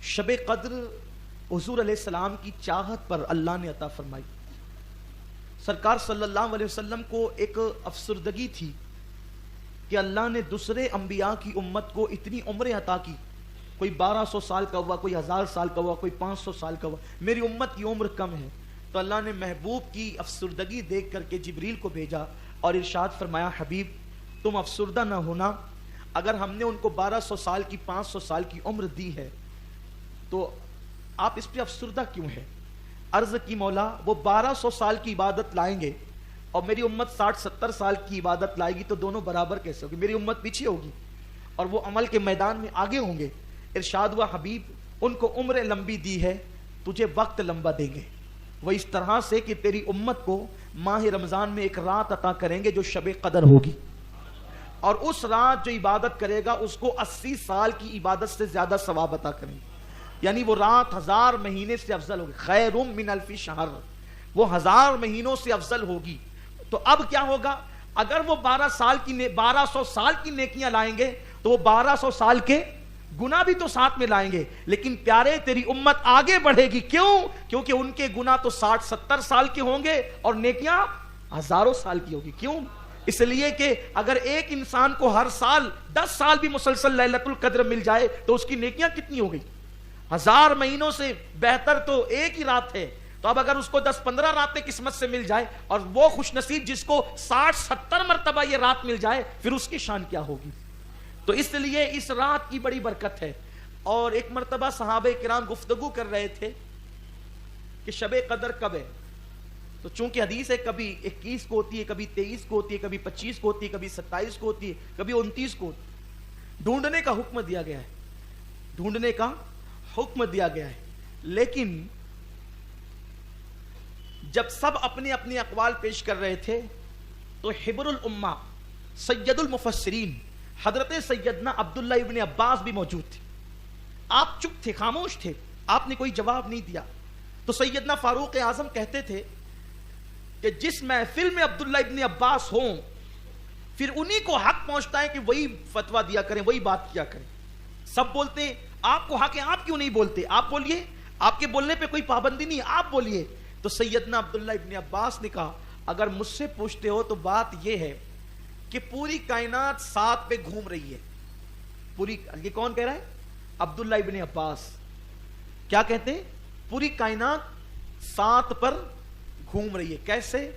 شب قدر حضور علیہ السلام کی چاہت پر اللہ نے عطا فرمائی. سرکار صلی اللہ علیہ وسلم کو ایک افسردگی تھی کہ اللہ نے دوسرے انبیاء کی امت کو اتنی عمریں عطا کی. کوئی 1200 سال کا ہوا, کوئی 1000 سال کا ہوا, کوئی 500 سال کا ہوا. میری امت کی عمر کم ہے. تو اللہ نے محبوب کی افسردگی دیکھ کر کے جبریل کو بھیجا اور ارشاد فرمایا, حبیب تم افسردہ نہ ہونا. اگر ہم نے ان کو 1200 سال کی 500 سال کی عمر دی ہے تو آپ اس پہ افسردہ کیوں ہے؟ عرض کی مولا وہ 1200 سال کی عبادت لائیں گے اور میری امت 60-70 سال کی عبادت لائے گی تو دونوں برابر کیسے ہوگی؟ میری امت پیچھے ہوگی اور وہ عمل کے میدان میں آگے ہوں گے. ارشاد ہوا, حبیب ان کو عمر لمبی دی ہے, تجھے وقت لمبا دیں گے. وہ اس طرح سے کہ تیری امت کو ماہ رمضان میں ایک رات عطا کریں گے جو شب قدر ہوگی, اور اس رات جو عبادت کرے گا اس کو 80 سال کی عبادت سے زیادہ ثواب عطا کریں گے. یعنی وہ رات 1000 مہینے سے افضل ہوگی. خیر من الف شہر, وہ 1000 مہینوں سے افضل ہوگی. تو اب کیا ہوگا؟ اگر وہ 1200 سال کی نیکیاں لائیں گے تو وہ 1200 سال کے گناہ بھی تو ساتھ میں لائیں گے. لیکن پیارے تیری امت آگے بڑھے گی. کیوں؟ کیونکہ ان کے گناہ تو 60-70 سال کے ہوں گے اور نیکیاں ہزاروں سال کی ہوگی. کیوں؟ اس لیے کہ اگر ایک انسان کو ہر سال 10 سال بھی مسلسل لیلۃ القدر مل جائے تو اس کی نیکیاں کتنی ہو گئی؟ 1000 مہینوں سے بہتر تو ایک ہی رات ہے. تو اب اگر اس کو 10-15 راتیں قسمت سے مل جائے اور وہ خوش نصیب جس کو 60-70 مرتبہ یہ رات مل جائے, پھر اس کی شان کیا ہوگی؟ تو اس لیے اس رات کی بڑی برکت ہے. اور ایک مرتبہ صحابہ کرام گفتگو کر رہے تھے کہ شب قدر کب ہے. تو چونکہ حدیث ہے کبھی 21 کو ہوتی ہے, کبھی 23 کو ہوتی ہے, کبھی 25 کو ہوتی ہے, کبھی 27 کو ہوتی ہے, کبھی 29 کو ہوتی ہے. ڈھونڈنے کا حکم دیا گیا ہے, ڈھونڈنے کا حکم دیا گیا ہے. لیکن جب سب اپنے اپنے اقوال پیش کر رہے تھے تو حبر الامہ سید المفسرین حضرت سیدنا عبداللہ ابن عباس بھی موجود تھے. آپ چپ تھے, خاموش تھے, آپ نے کوئی جواب نہیں دیا. تو سیدنا فاروق اعظم کہتے تھے کہ جس محفل میں عبداللہ ابن عباس ہوں پھر انہی کو حق پہنچتا ہے کہ وہی فتویٰ دیا کریں, وہی بات کیا کریں. سب بولتے ہیں آپ کو حق ہے, آپ کیوں نہیں بولتے؟ آپ بولیے, آپ کے بولنے پہ کوئی پابندی نہیں, آپ بولیے. تو سیدنا عبداللہ ابن عباس نے کہا, اگر مجھ سے پوچھتے ہو تو بات یہ ہے کہ پوری کائنات 7 پہ گھوم رہی ہے. پوری, یہ کون کہہ رہا ہے؟ عبداللہ ابن عباس. کیا کہتے ہیں؟ پوری کائنات 7 پر گھوم رہی ہے. کیسے؟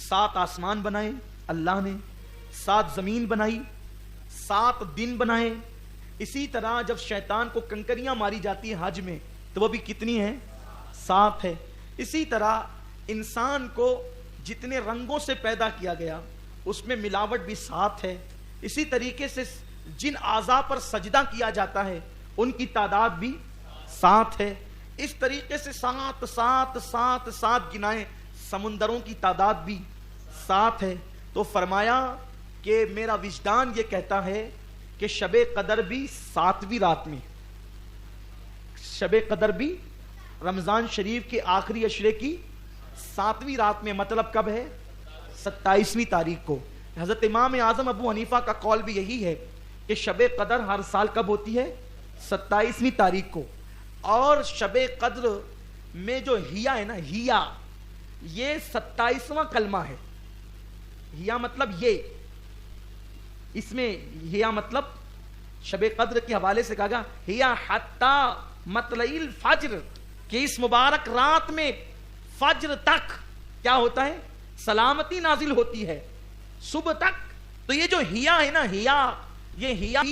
7 آسمان بنائے اللہ نے, 7 زمین بنائی, 7 دن بنائے. اسی طرح جب شیطان کو کنکریاں ماری جاتی ہیں حج میں تو وہ بھی کتنی ہیں؟ 7 ہے. اسی طرح انسان کو جتنے رنگوں سے پیدا کیا گیا اس میں ملاوٹ بھی 7 ہے. اسی طریقے سے جن اعضاء پر سجدہ کیا جاتا ہے ان کی تعداد بھی 7 ہے. اس طریقے سے 7 گنائیں. سمندروں کی تعداد بھی 7 ہے. تو فرمایا کہ میرا وجدان یہ کہتا ہے کہ شب قدر بھی 7ویں رات میں, شب قدر بھی رمضان شریف کے آخری عشرے کی 7ویں رات میں. مطلب کب ہے؟ 27ویں تاریخ کو. حضرت امام اعظم ابو حنیفہ کا قول بھی یہی ہے کہ شب قدر ہر سال کب ہوتی ہے؟ 27ویں تاریخ کو. اور شب قدر میں جو ہیا ہے نا, ہیا یہ 27واں کلمہ ہے. ہیا مطلب یہ, اس میں ہیا مطلب شب قدر کے حوالے سے کہا گیا ہیا حتی مطلع الفجر, کہ اس مبارک رات میں فجر تک کیا ہوتا ہے؟ سلامتی نازل ہوتی ہے, صبح تک. تو یہ جو ہیا ہے نا, ہیا, یہ ہیا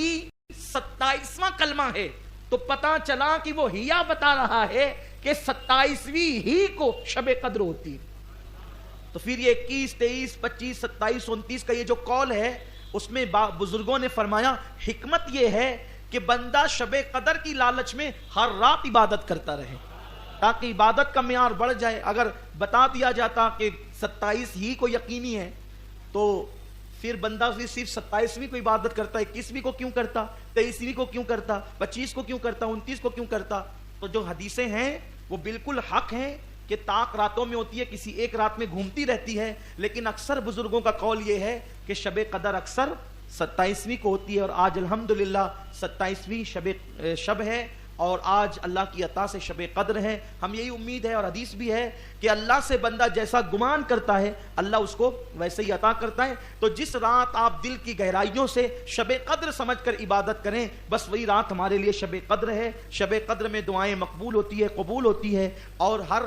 27واں کلمہ ہے. تو پتا چلا کہ وہ ہیا بتا رہا ہے کہ 27ویں ہی کو شب قدر ہوتی ہے. تو پھر یہ 21, 23, 25, 27, 29 کا یہ جو قول ہے اس میں بزرگوں نے فرمایا حکمت یہ ہے کہ بندہ شب قدر کی لالچ میں ہر رات عبادت کرتا رہے تاکہ عبادت کا معیار بڑھ جائے. اگر بتا دیا جاتا کہ 27 ہی کو یقینی ہے تو پھر بندہ صرف 27ویں کو عبادت کرتا, 21ویں کو کیوں کرتا, 23ویں کو کیوں کرتا, 25 کو کیوں کرتا, 29 کو کیوں کرتا. تو جو حدیثیں ہیں وہ بالکل حق ہیں کہ طاق راتوں میں ہوتی ہے, کسی ایک رات میں گھومتی رہتی ہے. لیکن اکثر بزرگوں کا قول یہ ہے کہ شب قدر اکثر 27ویں کو ہوتی ہے, اور آج الحمدللہ 27ویں شب ہے. اور آج اللہ کی عطا سے شب قدر ہے. ہم یہی امید ہے اور حدیث بھی ہے کہ اللہ سے بندہ جیسا گمان کرتا ہے اللہ اس کو ویسے ہی عطا کرتا ہے. تو جس رات آپ دل کی گہرائیوں سے شب قدر سمجھ کر عبادت کریں بس وہی رات ہمارے لیے شب قدر ہے. شب قدر میں دعائیں مقبول ہوتی ہے, قبول ہوتی ہے, اور ہر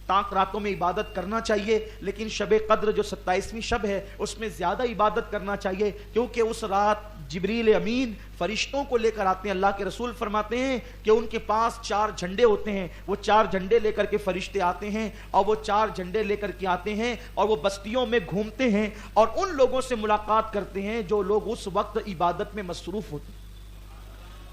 تاک راتوں میں عبادت کرنا چاہیے, لیکن شب قدر جو 27ویں شب ہے اس میں زیادہ عبادت کرنا چاہیے, کیونکہ اس رات جبریل امین فرشتوں کو لے کر آتے ہیں. اللہ کے رسول فرماتے ہیں کہ ان کے پاس 4 جھنڈے ہوتے ہیں, وہ 4 جھنڈے لے کر کے فرشتے آتے ہیں, اور وہ 4 جھنڈے لے کر کے آتے ہیں اور وہ بستیوں میں گھومتے ہیں اور ان لوگوں سے ملاقات کرتے ہیں جو لوگ اس وقت عبادت میں مصروف ہوتے ہیں.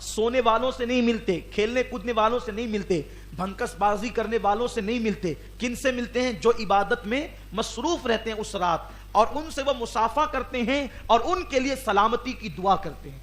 سونے والوں سے نہیں ملتے, کھیلنے کودنے والوں سے نہیں ملتے, بھنکس بازی کرنے والوں سے نہیں ملتے. کن سے ملتے ہیں؟ جو عبادت میں مصروف رہتے ہیں اس رات, اور ان سے وہ مصافحہ کرتے ہیں اور ان کے لیے سلامتی کی دعا کرتے ہیں.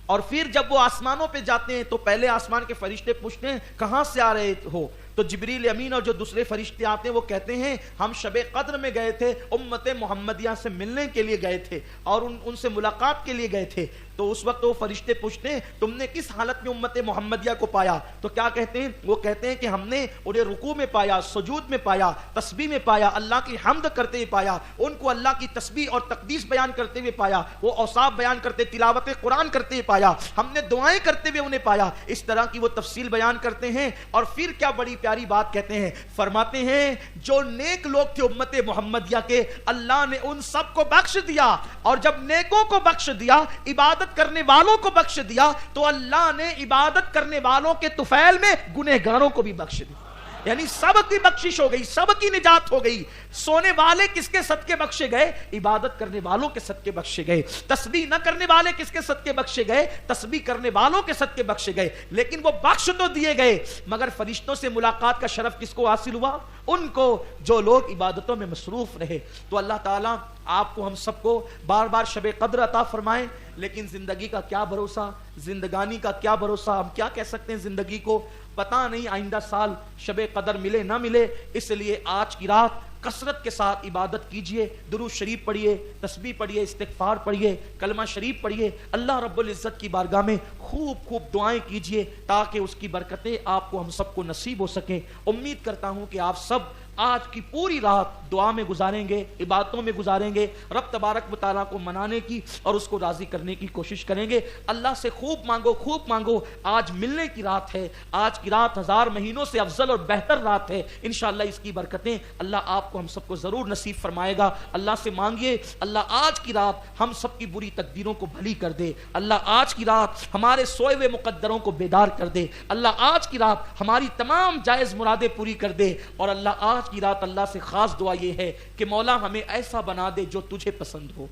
اور پھر جب وہ آسمانوں پہ جاتے ہیں تو پہلے آسمان کے فرشتے پوچھتے ہیں کہاں سے آ رہے ہو؟ تو جبریل امین اور جو دوسرے فرشتے آتے ہیں وہ کہتے ہیں ہم شب قدر میں گئے تھے, امت محمدیہ سے ملنے کے لیے گئے تھے اور ان سے ملاقات کے لیے گئے تھے. تو اس وقت وہ فرشتے پوچھتے ہیں تم نے کس حالت میں امت محمدیہ کو پایا؟ تو کیا کہتے ہیں؟ وہ کہتے ہیں کہ ہم نے انہیں رکوع میں پایا, سجود میں پایا, تسبیح میں پایا, اللہ کی حمد کرتے ہوئے پایا, ان کو اللہ کی تسبیح اور تقدیس بیان کرتے ہوئے پایا, وہ اوصاف بیان کرتے, تلاوت قرآن کرتے ہوئے پایا, ہم نے دعائیں کرتے ہوئے انہیں پایا. اس طرح کی وہ تفصیل بیان کرتے ہیں. اور پھر کیا بڑی پیاری بات کہتے ہیں, فرماتے ہیں جو نیک لوگ تھے امت محمدیہ کے اللہ نے ان سب کو بخش دیا, اور جب نیکوں کو بخش دیا, عبادت کرنے والوں کو بخش دیا, تو اللہ نے عبادت کرنے والوں کے طفیل میں گنہگاروں کو بھی بخش دیا. یعنی سب کی بخشش ہو گئی, سب کی نجات ہو گئی. سونے والے کس کے صدقے بخشے گئے؟ عبادت کرنے والوں کے صدقے بخشے گئے. تسبیح نہ کرنے والے کس کے صدقے بخشے گئے؟ تسبیح کرنے والوں کے صدقے بخشے گئے. لیکن وہ بخش تو دیے گئے, مگر فرشتوں سے ملاقات کا شرف کس کو حاصل ہوا؟ ان کو جو لوگ عبادتوں میں مصروف رہے. تو اللہ تعالیٰ آپ کو, ہم سب کو بار بار شب قدر عطا فرمائے. لیکن زندگی کا کیا بھروسہ, زندگانی کا کیا بھروسہ, ہم کیا کہہ سکتے ہیں زندگی کو؟ پتہ نہیں آئندہ سال شب قدر ملے نہ ملے. اس لیے آج کی رات کثرت کے ساتھ عبادت کیجئے, درود شریف پڑھیے, تسبیح پڑھیے, استغفار پڑھیے, کلمہ شریف پڑھیے, اللہ رب العزت کی بارگاہ میں خوب خوب دعائیں کیجئے تاکہ اس کی برکتیں آپ کو, ہم سب کو نصیب ہو سکیں. امید کرتا ہوں کہ آپ سب آج کی پوری رات دعا میں گزاریں گے, عبادتوں میں گزاریں گے, رب تبارک و تعالیٰ کو منانے کی اور اس کو راضی کرنے کی کوشش کریں گے. اللہ سے خوب مانگو, خوب مانگو. آج ملنے کی رات ہے, آج کی رات 1000 مہینوں سے افضل اور بہتر رات ہے. انشاءاللہ اس کی برکتیں اللہ آپ کو, ہم سب کو ضرور نصیب فرمائے گا. اللہ سے مانگیے اللہ آج کی رات ہم سب کی بری تقدیروں کو بھلی کر دے. اللہ آج کی رات ہمارے سوئے ہوئے مقدروں کو بیدار کر دے. اللہ آج کی رات ہماری تمام جائز مرادیں پوری کر دے. اور اللہ آج کی رات اللہ سے خاص دعا یہ ہے کہ مولا ہمیں ایسا بنا دے جو تجھے پسند ہو,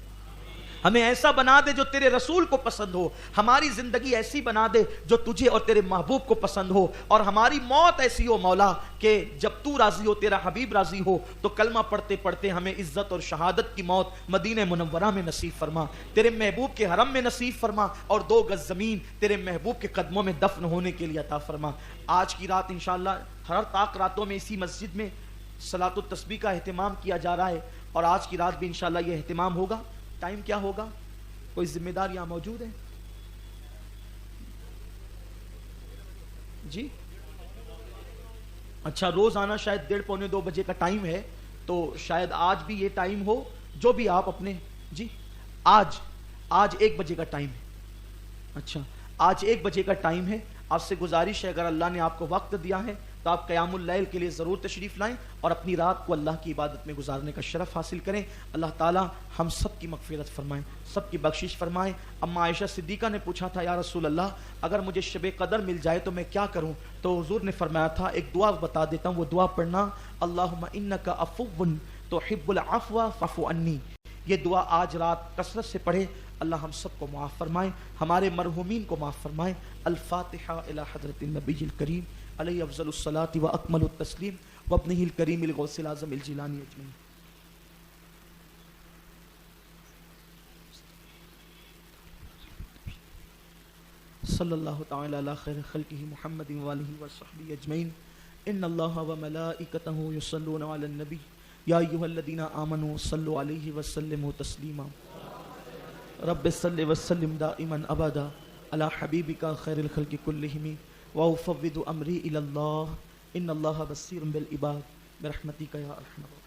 ہمیں ایسا بنا دے جو تیرے رسول کو پسند ہو, ہماری زندگی ایسی بنا دے جو تجھے اور تیرے محبوب کو پسند ہو, اور ہماری موت ایسی ہو مولا کہ جب تو راضی ہو, تیرا حبیب راضی ہو, تو کلمہ پڑھتے پڑھتے ہمیں عزت اور شہادت کی موت مدینہ منورہ میں نصیب فرما, تیرے محبوب کے حرم میں نصیب فرما, اور 2 گز زمین تیرے محبوب کے قدموں میں دفن ہونے کے لیے عطا فرما. آج کی رات انشاءاللہ ہر طاق راتوں میں اسی مسجد میں صلاۃ التسبیح کا اہتمام کیا جا رہا ہے, اور آج کی رات بھی انشاءاللہ یہ اہتمام ہوگا. ٹائم کیا ہوگا؟ کوئی ذمہ دار یہاں موجود ہے؟ جی اچھا, روز آنا شاید 1:30 پونے 2 بجے کا ٹائم ہے, تو شاید آج بھی یہ ٹائم ہو جو بھی آپ اپنے, جی آج 1 بجے کا ٹائم ہے. اچھا آج 1 بجے کا ٹائم ہے. آپ سے گزارش ہے اگر اللہ نے آپ کو وقت دیا ہے تو آپ قیام اللیل کے لیے ضرور تشریف لائیں اور اپنی رات کو اللہ کی عبادت میں گزارنے کا شرف حاصل کریں. اللہ تعالی ہم سب کی مغفرت فرمائیں, سب کی بخشش فرمائیں. اما عائشہ صدیقہ نے پوچھا تھا یا رسول اللہ اگر مجھے شب قدر مل جائے تو میں کیا کروں؟ تو حضور نے فرمایا تھا ایک دعا بتا دیتا ہوں, وہ دعا پڑھنا, اللہم انک عفو تحب العفو فاعف عنی. یہ دعا آج رات کثرت سے پڑھے. اللہ ہم سب کو معاف فرمائیں, ہمارے مرحومین کو معاف فرمائیں. الفاتحہ الی حضرت النبی الکریم علیہ افضل الصلاۃ و اکمل التسلیم وابنہ الکریم الغوث الاعظم الجیلانی اجمعین. صلی اللہ تعالی علی خیر خلقہ محمد وآلہ وصحبہ اجمعین. ان اللہ وملائکتہ یصلون علی النبی یا ایھا الذین آمنوا صلوا علیہ وسلموا تسلیما. رب صل وسلم دائما ابدا علی حبیبک خیر الخلق کلہم وأفوض أمري إلى الله إن الله بصير بالعباد برحمتك يا أرحم الراحمين.